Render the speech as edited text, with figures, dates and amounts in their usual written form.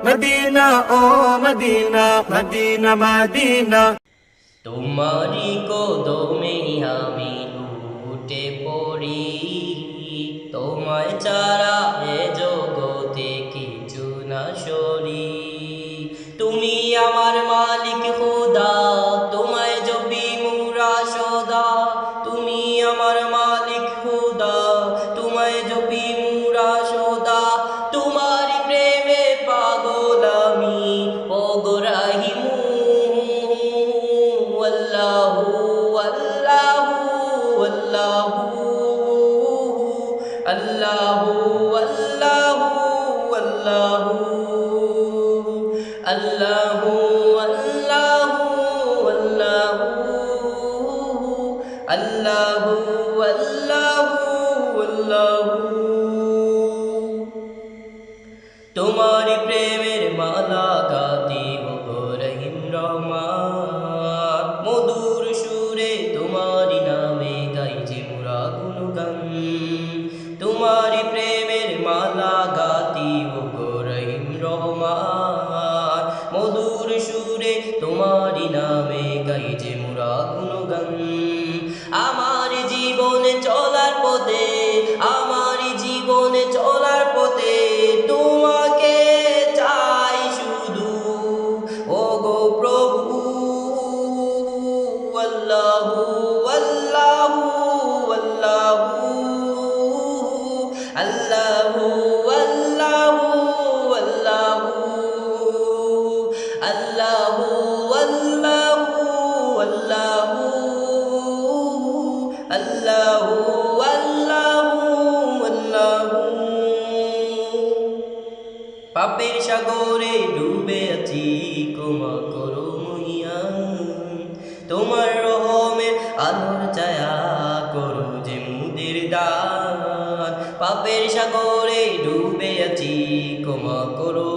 Medina oh Medina Medina Medina তোমারি কদমে আমি লুটে পড়ি তোমায় ছাড়া এ জগতে কিছু না সরি তুমি আমার মালিক খোদা তোমায় জপি মুরা সদা তুমি আমার মালিক খোদা তোমায় জপি মুরা সদা তোমারি প্রেমে পাগল আমি ওগো রাহিমু আল্লাহু আল্লাহু আল্লাহু আল্লাহু আল্লাহু আল্লাহু আল্লাহু আল্লাহু আল্লাহু আল্লাহু তোমারি প্রেমের মালা গাতি ওগো রহিম রহমান মধুর সুরে তোমারি নামে গাই যে মোরা গুণগান তোমারি প্রেমের মালা গাতি ওগো রহিম রহমান মধুর সুরে তোমারি নামে গাই যে মোরা গুণগান আমার জীবনে চলার পথে আমার জীবনে চলার পথে তোমাকে চাই শুধু ওগো প্রভু আল্লাহু আল্লাহু আল্লাহু আল্লাহু আল্লাহু আল্লাহু আল্লাহু আল্লাহু আল্লাহু আল্লাহু আল্লাহু আল্লাহু পাপের সাগরে ডুবে আছি ক্ষমা করো মহিয়ান তোমার রহমের আলোর ছায়া করো যে মুদের দান পাপের সাগরে ডুবে আছি ক্ষমা করো